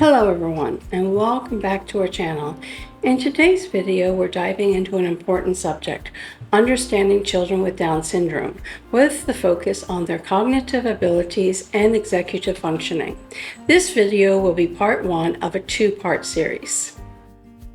Hello everyone, and welcome back to our channel. In today's video, we're diving into an important subject, understanding children with Down syndrome, with the focus on their cognitive abilities and executive functioning. This video will be part one of a two-part series.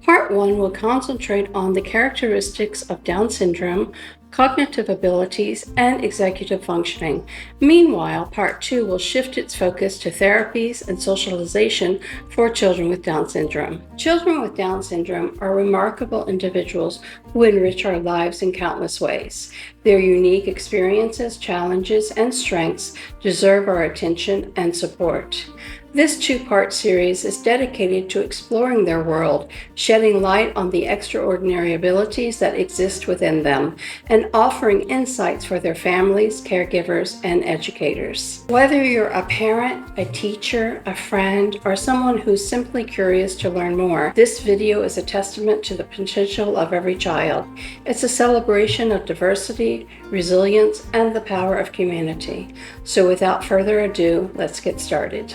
Part one will concentrate on the characteristics of Down syndrome, cognitive abilities, and executive functioning. Meanwhile, part two will shift its focus to therapies and socialization for children with Down syndrome. Children with Down syndrome are remarkable individuals who enrich our lives in countless ways. Their unique experiences, challenges, and strengths deserve our attention and support. This two-part series is dedicated to exploring their world, shedding light on the extraordinary abilities that exist within them, and offering insights for their families, caregivers, and educators. Whether you're a parent, a teacher, a friend, or someone who's simply curious to learn more, this video is a testament to the potential of every child. It's a celebration of diversity, resilience, and the power of community. So without further ado, let's get started.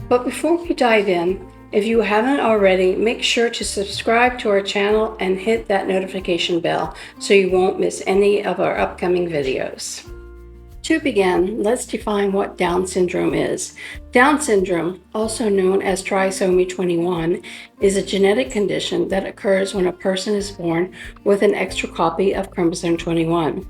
But before we dive in, if you haven't already, make sure to subscribe to our channel and hit that notification bell so you won't miss any of our upcoming videos. To begin, let's define what Down syndrome is. Down syndrome, also known as trisomy 21, is a genetic condition that occurs when a person is born with an extra copy of chromosome 21.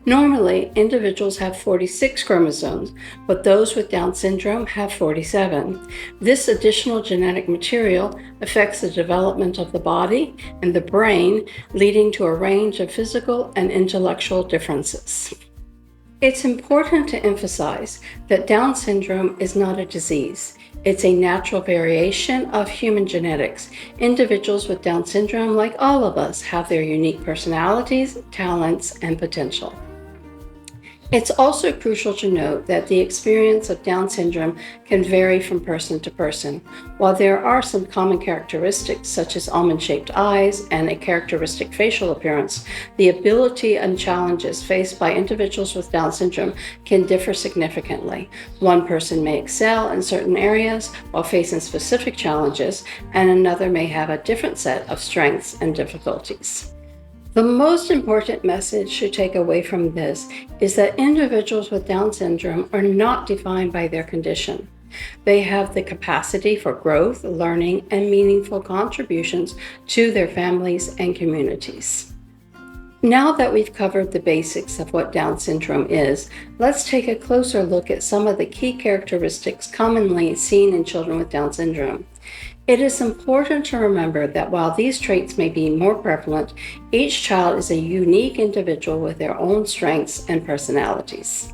Normally, individuals have 46 chromosomes, but those with Down syndrome have 47. This additional genetic material affects the development of the body and the brain, leading to a range of physical and intellectual differences. It's important to emphasize that Down syndrome is not a disease. It's a natural variation of human genetics. Individuals with Down syndrome, like all of us, have their unique personalities, talents, and potential. It's also crucial to note that the experience of Down syndrome can vary from person to person. While there are some common characteristics such as almond-shaped eyes and a characteristic facial appearance, the ability and challenges faced by individuals with Down syndrome can differ significantly. One person may excel in certain areas while facing specific challenges, and another may have a different set of strengths and difficulties. The most important message to take away from this is that individuals with Down syndrome are not defined by their condition. They have the capacity for growth, learning, and meaningful contributions to their families and communities. Now that we've covered the basics of what Down syndrome is, let's take a closer look at some of the key characteristics commonly seen in children with Down syndrome. It is important to remember that while these traits may be more prevalent, each child is a unique individual with their own strengths and personalities.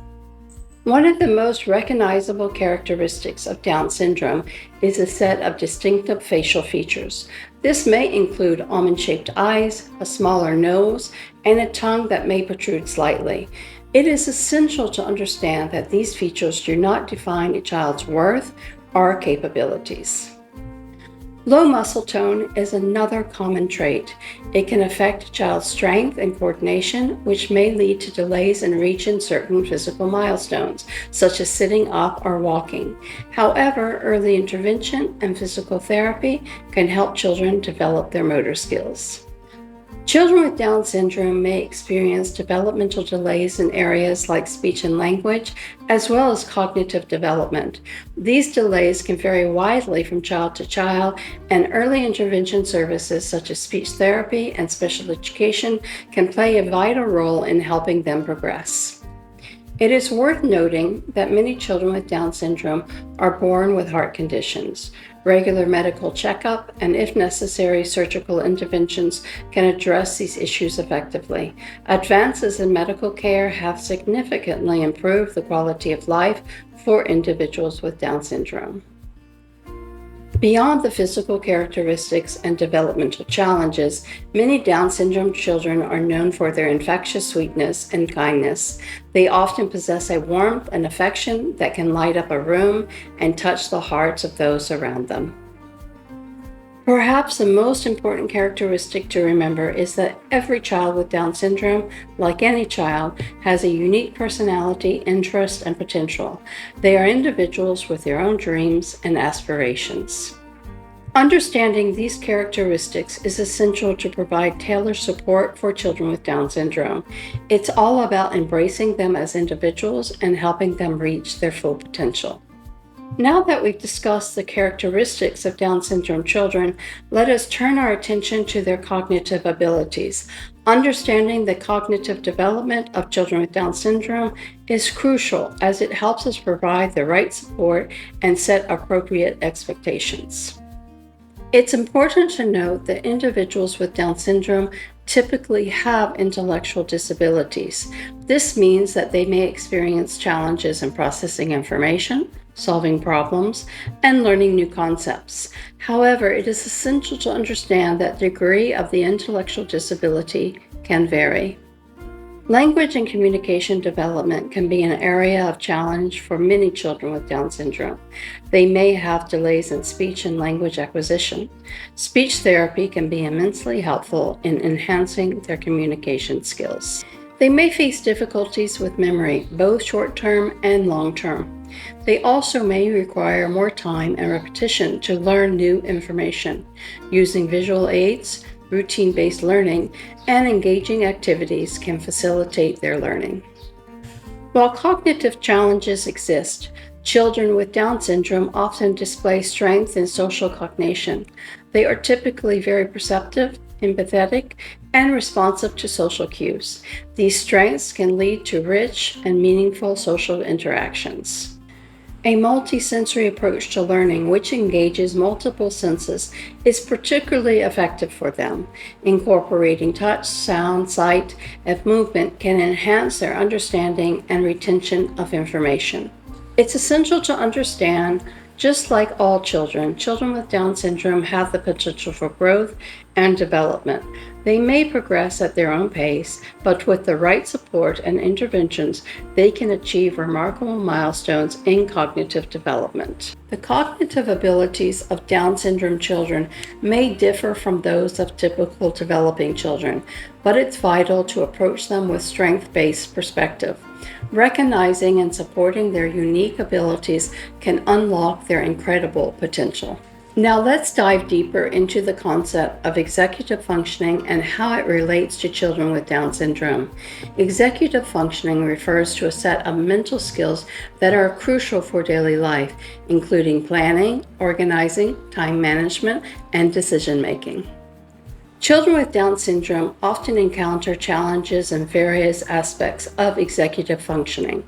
One of the most recognizable characteristics of Down syndrome is a set of distinctive facial features. This may include almond-shaped eyes, a smaller nose, and a tongue that may protrude slightly. It is essential to understand that these features do not define a child's worth or capabilities. Low muscle tone is another common trait. It can affect a child's strength and coordination, which may lead to delays in reaching certain physical milestones, such as sitting up or walking. However, early intervention and physical therapy can help children develop their motor skills. Children with Down syndrome may experience developmental delays in areas like speech and language, as well as cognitive development. These delays can vary widely from child to child, and early intervention services such as speech therapy and special education can play a vital role in helping them progress. It is worth noting that many children with Down syndrome are born with heart conditions. Regular medical checkup and, if necessary, surgical interventions can address these issues effectively. Advances in medical care have significantly improved the quality of life for individuals with Down syndrome. Beyond the physical characteristics and developmental challenges, many Down syndrome children are known for their infectious sweetness and kindness. They often possess a warmth and affection that can light up a room and touch the hearts of those around them. Perhaps the most important characteristic to remember is that every child with Down syndrome, like any child, has a unique personality, interest, and potential. They are individuals with their own dreams and aspirations. Understanding these characteristics is essential to provide tailored support for children with Down syndrome. It's all about embracing them as individuals and helping them reach their full potential. Now that we've discussed the characteristics of Down syndrome children, let us turn our attention to their cognitive abilities. Understanding the cognitive development of children with Down syndrome is crucial as it helps us provide the right support and set appropriate expectations. It's important to note that individuals with Down syndrome typically have intellectual disabilities. This means that they may experience challenges in processing information, solving problems, and learning new concepts. However, it is essential to understand that the degree of the intellectual disability can vary. Language and communication development can be an area of challenge for many children with Down syndrome. They may have delays in speech and language acquisition. Speech therapy can be immensely helpful in enhancing their communication skills. They may face difficulties with memory, both short-term and long-term. They also may require more time and repetition to learn new information. Using visual aids, routine-based learning, and engaging activities can facilitate their learning. While cognitive challenges exist, children with Down syndrome often display strength in social cognition. They are typically very perceptive, empathetic, and responsive to social cues. These strengths can lead to rich and meaningful social interactions. A multisensory approach to learning, which engages multiple senses, is particularly effective for them. Incorporating touch, sound, sight, and movement can enhance their understanding and retention of information. It's essential to understand, just like all children, children with Down syndrome have the potential for growth and development. They may progress at their own pace, but with the right support and interventions, they can achieve remarkable milestones in cognitive development. The cognitive abilities of Down syndrome children may differ from those of typical developing children, but it's vital to approach them with strength-based perspective. Recognizing and supporting their unique abilities can unlock their incredible potential. Now let's dive deeper into the concept of executive functioning and how it relates to children with Down syndrome. Executive functioning refers to a set of mental skills that are crucial for daily life, including planning, organizing, time management, and decision making. Children with Down syndrome often encounter challenges in various aspects of executive functioning.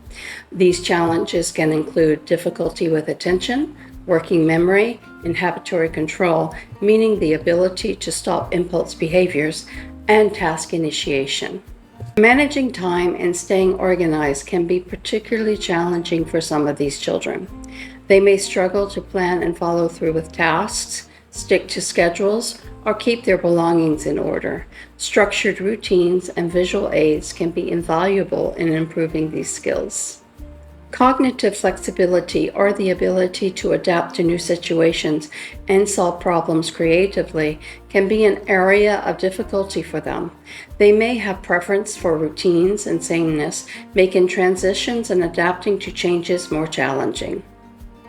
These challenges can include difficulty with attention, working memory, inhibitory control, meaning the ability to stop impulse behaviors, and task initiation. Managing time and staying organized can be particularly challenging for some of these children. They may struggle to plan and follow through with tasks, stick to schedules, or keep their belongings in order. Structured routines and visual aids can be invaluable in improving these skills. Cognitive flexibility, or the ability to adapt to new situations and solve problems creatively, can be an area of difficulty for them. They may have preference for routines and sameness, making transitions and adapting to changes more challenging.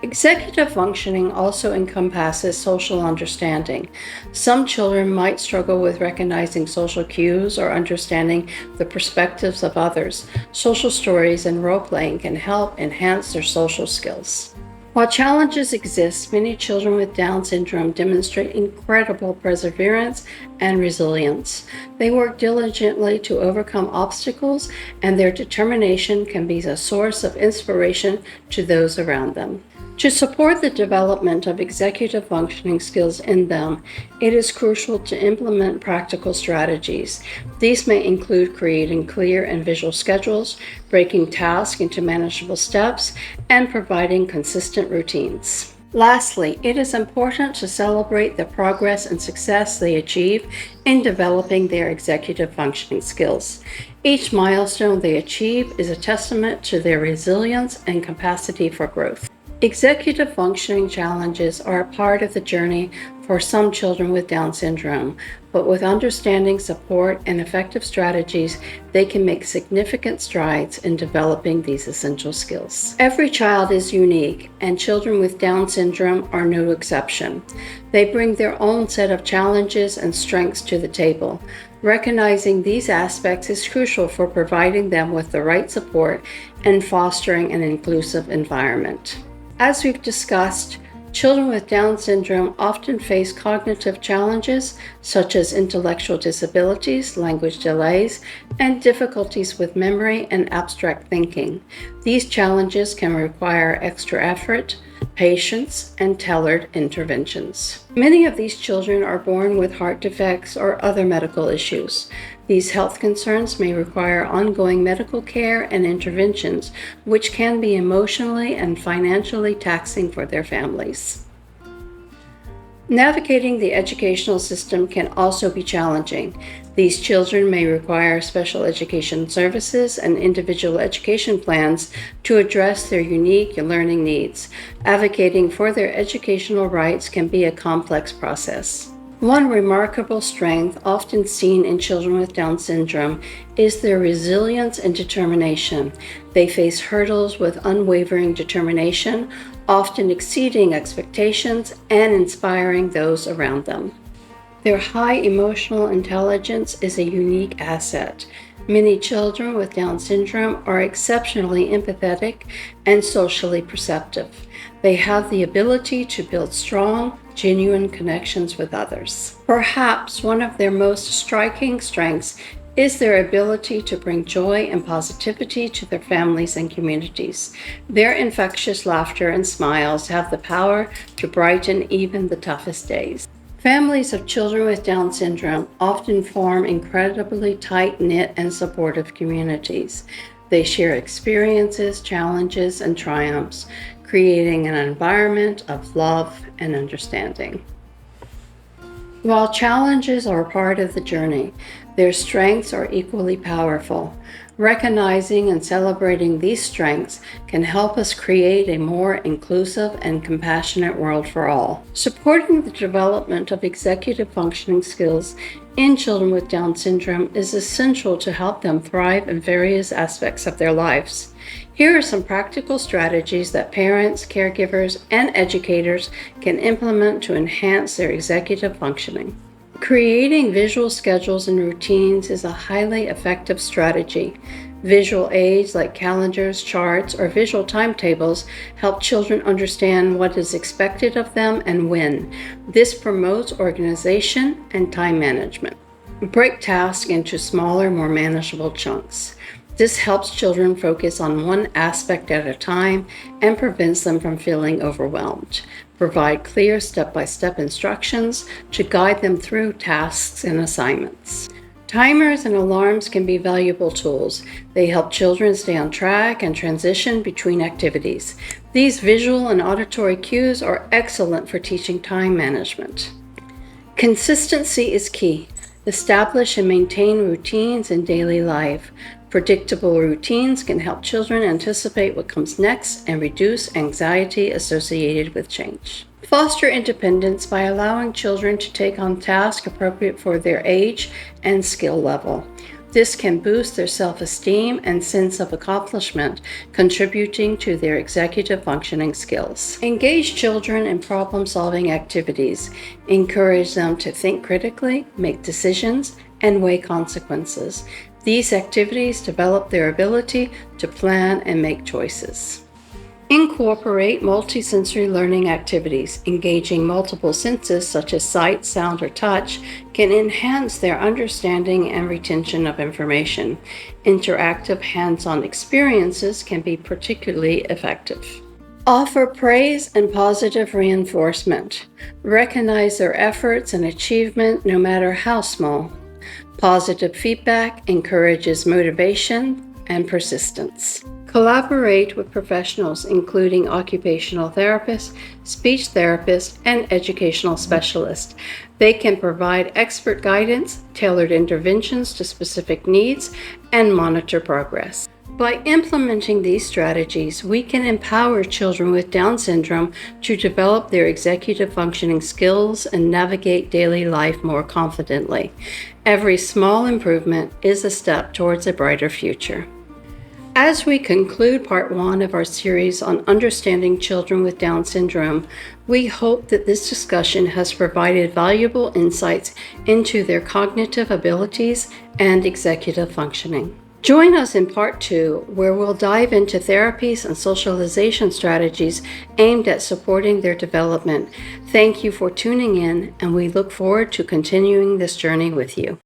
Executive functioning also encompasses social understanding. Some children might struggle with recognizing social cues or understanding the perspectives of others. Social stories and role-playing can help enhance their social skills. While challenges exist, many children with Down syndrome demonstrate incredible perseverance and resilience. They work diligently to overcome obstacles, and their determination can be a source of inspiration to those around them. To support the development of executive functioning skills in them, it is crucial to implement practical strategies. These may include creating clear and visual schedules, breaking tasks into manageable steps, and providing consistent routines. Lastly, it is important to celebrate the progress and success they achieve in developing their executive functioning skills. Each milestone they achieve is a testament to their resilience and capacity for growth. Executive functioning challenges are a part of the journey for for some children with Down syndrome, but with understanding, support, and effective strategies, they can make significant strides in developing these essential skills. Every child is unique, and children with Down syndrome are no exception. They bring their own set of challenges and strengths to the table. Recognizing these aspects is crucial for providing them with the right support and fostering an inclusive environment. As we've discussed, children with Down syndrome often face cognitive challenges such as intellectual disabilities, language delays, and difficulties with memory and abstract thinking. These challenges can require extra effort, patience, and tailored interventions. Many of these children are born with heart defects or other medical issues. These health concerns may require ongoing medical care and interventions, which can be emotionally and financially taxing for their families. Navigating the educational system can also be challenging. These children may require special education services and individual education plans to address their unique learning needs. Advocating for their educational rights can be a complex process. One remarkable strength often seen in children with Down syndrome is their resilience and determination. They face hurdles with unwavering determination, often exceeding expectations and inspiring those around them. Their high emotional intelligence is a unique asset. Many children with Down syndrome are exceptionally empathetic and socially perceptive. They have the ability to build strong, genuine connections with others. Perhaps one of their most striking strengths is their ability to bring joy and positivity to their families and communities. Their infectious laughter and smiles have the power to brighten even the toughest days. Families of children with Down syndrome often form incredibly tight-knit and supportive communities. They share experiences, challenges, and triumphs, creating an environment of love and understanding. While challenges are part of the journey, their strengths are equally powerful. Recognizing and celebrating these strengths can help us create a more inclusive and compassionate world for all. Supporting the development of executive functioning skills in children with Down syndrome is essential to help them thrive in various aspects of their lives. Here are some practical strategies that parents, caregivers, and educators can implement to enhance their executive functioning. Creating visual schedules and routines is a highly effective strategy. Visual aids like calendars, charts, or visual timetables help children understand what is expected of them and when. This promotes organization and time management. Break tasks into smaller, more manageable chunks. This helps children focus on one aspect at a time and prevents them from feeling overwhelmed. Provide clear step-by-step instructions to guide them through tasks and assignments. Timers and alarms can be valuable tools. They help children stay on track and transition between activities. These visual and auditory cues are excellent for teaching time management. Consistency is key. Establish and maintain routines in daily life. Predictable routines can help children anticipate what comes next and reduce anxiety associated with change. Foster independence by allowing children to take on tasks appropriate for their age and skill level. This can boost their self-esteem and sense of accomplishment, contributing to their executive functioning skills. Engage children in problem-solving activities. Encourage them to think critically, make decisions, and weigh consequences. These activities develop their ability to plan and make choices. Incorporate multisensory learning activities. Engaging multiple senses such as sight, sound, or touch can enhance their understanding and retention of information. Interactive hands-on experiences can be particularly effective. Offer praise and positive reinforcement. Recognize their efforts and achievement no matter how small. Positive feedback encourages motivation and persistence. Collaborate with professionals, including occupational therapists, speech therapists, and educational specialists. They can provide expert guidance, tailored interventions to specific needs, and monitor progress. By implementing these strategies, we can empower children with Down syndrome to develop their executive functioning skills and navigate daily life more confidently. Every small improvement is a step towards a brighter future. As we conclude part 1 of our series on understanding children with Down syndrome, we hope that this discussion has provided valuable insights into their cognitive abilities and executive functioning. Join us in part 2, where we'll dive into therapies and socialization strategies aimed at supporting their development. Thank you for tuning in, and we look forward to continuing this journey with you.